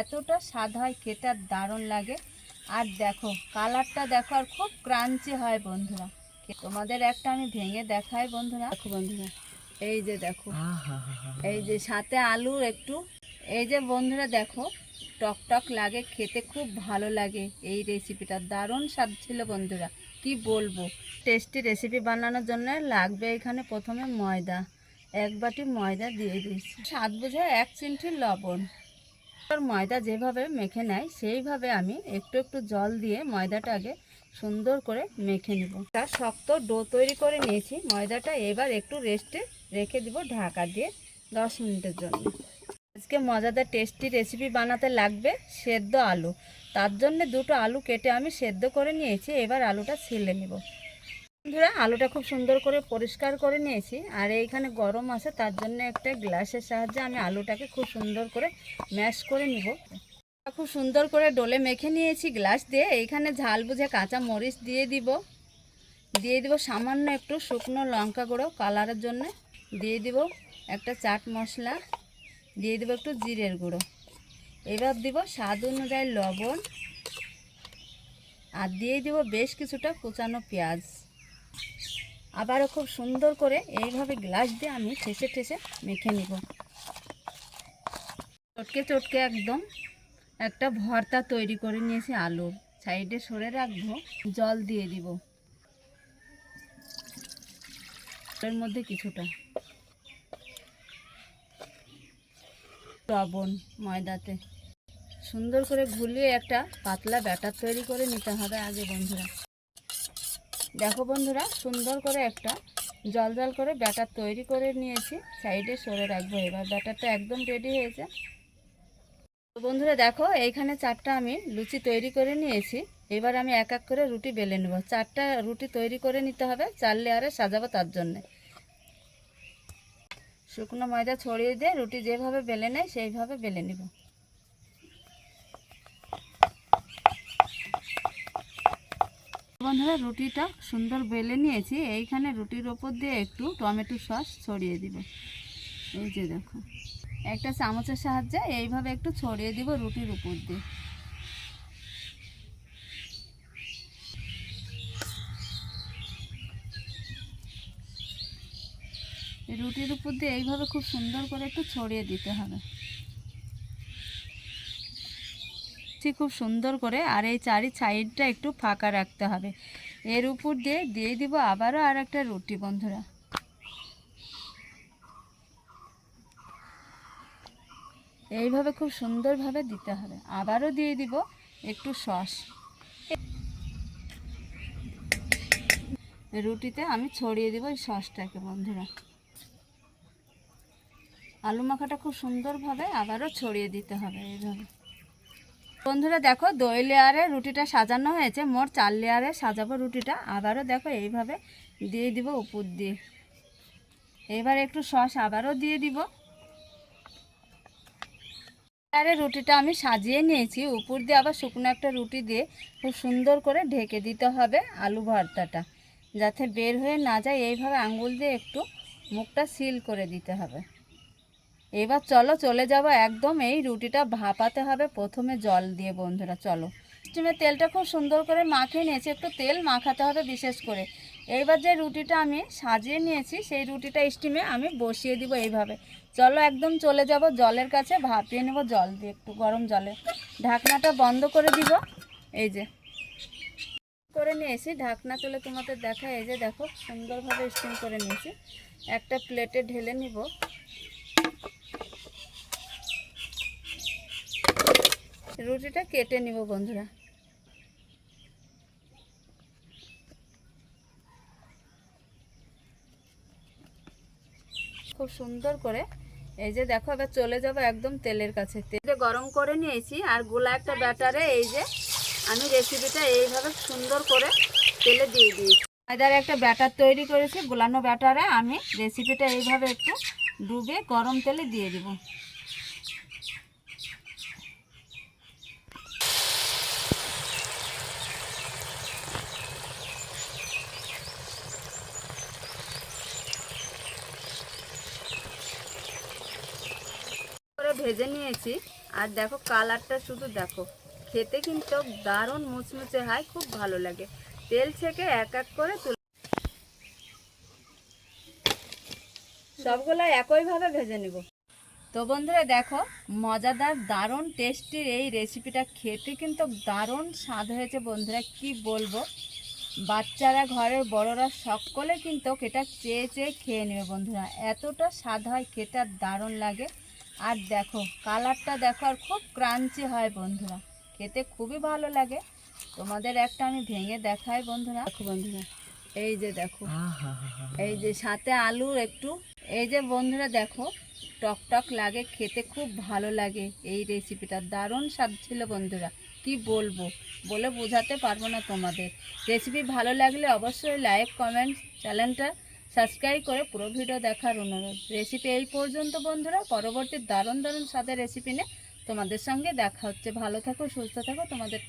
এতটা স্বাদ হয়, খেতে আর দারুণ লাগে। আর দেখো কালারটা দেখো, আর খুব ক্রাঞ্চি হয় বন্ধুরা। তোমাদের একটা আমি ভেঙে দেখাই বন্ধুরা। দেখো বন্ধুরা, এই যে দেখো, এই যে সাথে আলু একটু, এই যে বন্ধুরা দেখো, টক টক লাগে, খেতে খুব ভালো লাগে। এই রেসিপিটা দারুণ স্বাদ ছিল বন্ধুরা, কি বলবো। টেস্টি রেসিপি বানানোর জন্য লাগবে এখানে প্রথমে ময়দা, 1 বাটি ময়দা দিয়ে দিয়েছি, স্বাদ বুঝে 1 চিমটি লবণ। ময়দা যেভাবে মেখে নেয় সেইভাবে আমি একটু একটু জল দিয়ে ময়দাটা আগে সুন্দর করে মেখে নিব। তার শক্ত ডো তৈরি করে নিয়েছি ময়দাটা, এবার একটু রেস্টে রেখে দিব ঢাকা দিয়ে 10 মিনিটের জন্য। আজকে মজাদার টেস্টি রেসিপি বানাতে লাগবে সেদ্ধ আলু। তার জন্য 2টো আলু কেটে আমি সেদ্ধ করে নিয়েছি। এবার আলুটা ছিলে নেব বন্ধুরা। আলুটা খুব সুন্দর করে পরিষ্কার করে নিয়েছি, আর এইখানে গরম আছে, তার জন্য একটা গ্লাসের সাহায্যে আমি আলুটাকে খুব সুন্দর করে ম্যাশ করে নিব। খুব সুন্দর করে ডোলে মেখে নিয়েছি গ্লাস দিয়ে। এইখানে ঝাল বুঝে কাঁচা মরিচ দিয়ে দিব সামান্য একটু শুকনো লঙ্কা গুঁড়ো কালারের জন্য, দিয়ে দিব একটা চাট মশলা, দিয়ে দিব একটু জিরের গুঁড়ো, এবার দিব স্বাদ অনুযায়ী লবণ, আর দিয়ে দিব বেশ কিছুটা কুচানো পেঁয়াজ। আবারও খুব সুন্দর করে এইভাবে গ্লাস দিয়ে আমি ঠেসে ঠেসে মেখে নিব। চটকে চটকে একদম একটা ভর্তা তৈরি করে নিয়েছি আলুর। সাইডে সরে রাখবো, জল দিয়ে দিব এর মধ্যে কিছুটা লবণ, ময়দাতে সুন্দর করে ঘুলিয়ে একটা পাতলা ব্যাটার তৈরি করে নিতে হবে আগে বন্ধুরা। দেখো বন্ধুরা, সুন্দর করে একটা জল জল করে ব্যাটার তৈরি করে নিয়েছি, সাইডে সরে রাখবো। এবার ব্যাটারটা একদম রেডি হয়েছে বন্ধুরা। দেখো এইখানে 4টা আমি লুচি তৈরি করে নিয়েছি। এবার আমি এক এক করে রুটি বেলে নেব। 4টা রুটি তৈরি করে নিতে হবে, 4 লেয়ারে সাজাবো। তার জন্যে শুকনো ময়দা ছড়িয়ে দিয়ে রুটি যেভাবে বেলে নেয় সেইভাবে বেলে নেব বন্ধুরা। রুটিটা সুন্দর বেলে নিয়েছি। এইখানে রুটির ওপর দিয়ে একটু টমেটো সস ছড়িয়ে দিব। এই যে দেখো, একটা চামচের সাহায্যে এইভাবে একটু ছড়িয়ে দিব রুটির উপর দিয়ে। রুটির উপর দিয়ে এইভাবে খুব সুন্দর করে একটু ছড়িয়ে দিতে হবে খুব সুন্দর করে। আর এই চারি সাইডটা একটু ফাঁকা রাখতে হবে। এর উপর দিয়ে দিব আবারও আর একটা রুটি বন্ধুরা। এইভাবে খুব সুন্দরভাবে দিতে হবে। আবারও দিয়ে দিব একটু সস। রুটিতে আমি ছড়িয়ে দিব এই সসটাকে বন্ধুরা। আলু মাখাটা খুব সুন্দরভাবে আবারও ছড়িয়ে দিতে হবে এইভাবে বন্ধুরা। দেখো 2 লেয়ারে রুটিটা সাজানো হয়েছে, মোট 4 লেয়ারে সাজাবো রুটিটা। আবারও দেখো এইভাবে দিয়ে দিব উপর দিয়ে। এবার একটু সস আবারও দিয়ে দিব। লেয়ারে রুটিটা আমি সাজিয়ে নিয়েছি, উপর দিয়ে আবার শুকনো একটা রুটি দিয়ে খুব সুন্দর করে ঢেকে দিতে হবে আলু ভর্তাটা, যাতে বের হয়ে না যায়। এইভাবে আঙ্গুল দিয়ে একটু মুখটা সিল করে দিতে হবে। এবার চলে যাব একদম এই রুটিটা ভাপাতে হবে প্রথমে জল দিয়ে বন্ধুরা। চলো, স্টিমে তেলটা খুব সুন্দর করে মাখিয়ে নিয়েছি, একটু তেল মাখাতে হবে বিশেষ করে। এইবার যে রুটিটা আমি সাজিয়ে নিয়েছি সেই রুটিটা স্টিমে আমি বসিয়ে দিব এইভাবে। চলো একদম চলে যাব জলের কাছে, ভাপিয়ে নেব জল দিয়ে, একটু গরম জলে। ঢাকনাটা বন্ধ করে দিব। এই যে করে নিয়েছি, ঢাকনা তুলে তোমাদের দেখা। এই যে দেখো, সুন্দরভাবে স্টিম করে নিয়েছি। একটা প্লেটে ঢেলে নিব। রুটিটা কেটে নিব বন্ধুরা। খুব সুন্দর করে এই যে দেখো, এবার চলে যাব একদম তেলের কাছে। তেলটা গরম করে নিয়েছি, আর গোলা একটা ব্যাটারে এই যে আমি রেসিপিটা এইভাবে সুন্দর করে তেলে দিয়ে দিয়েছি। ময়দার একটা ব্যাটার তৈরি করেছি, গোলানো ব্যাটারে আমি রেসিপিটা এইভাবে একটু ডুবে গরম তেলে দিয়ে দিব। ভেজে নিয়েছি। আর দেখো কালারটা শুধু দেখো, খেতে কিন্তু দারুণ মুচমুচে হয়, খুব ভালো লাগে। তেল ছেঁকে এক এক করে সবগুলো একইভাবে ভেজে নিব। তো বন্ধুরা দেখো, মজাদার দারুণ টেস্টির এই রেসিপিটা খেতে কিন্তু দারুণ স্বাদ হয়েছে বন্ধুরা, কি বলবো। বাচ্চারা, ঘরের বড়রা সকলে কিন্তু এটা চেয়ে চেয়ে খেয়ে নেবে বন্ধুরা, এতটা স্বাদ হয় খেতে, আর দারুণ লাগে। আর দেখো কালারটা দেখো, আর খুব ক্রাঞ্চি হয় বন্ধুরা, খেতে খুবই ভালো লাগে। তোমাদের একটা আমি ভেঙে দেখাই বন্ধুরা। দেখো বন্ধুরা, এই যে দেখো, এই যে সাথে আলু একটু, এই যে বন্ধুরা দেখো, টক টক লাগে, খেতে খুব ভালো লাগে। এই রেসিপিটা দারুণ স্বাদ ছিল বন্ধুরা, কি বলবো, বলে বোঝাতে পারবো না তোমাদের। রেসিপি ভালো লাগলে অবশ্যই লাইক, কমেন্ট, চ্যানেলটা সাবস্ক্রাইব করে পুরো ভিডিও দেখার অনুরোধ। রেসিপি এই পর্যন্ত বন্ধুরা, পরবর্তী দারুণ দারুণ স্বাদের রেসিপি নিয়ে তোমাদের সঙ্গে দেখা হচ্ছে। ভালো থাকো, সুস্থ থাকো, তোমাদের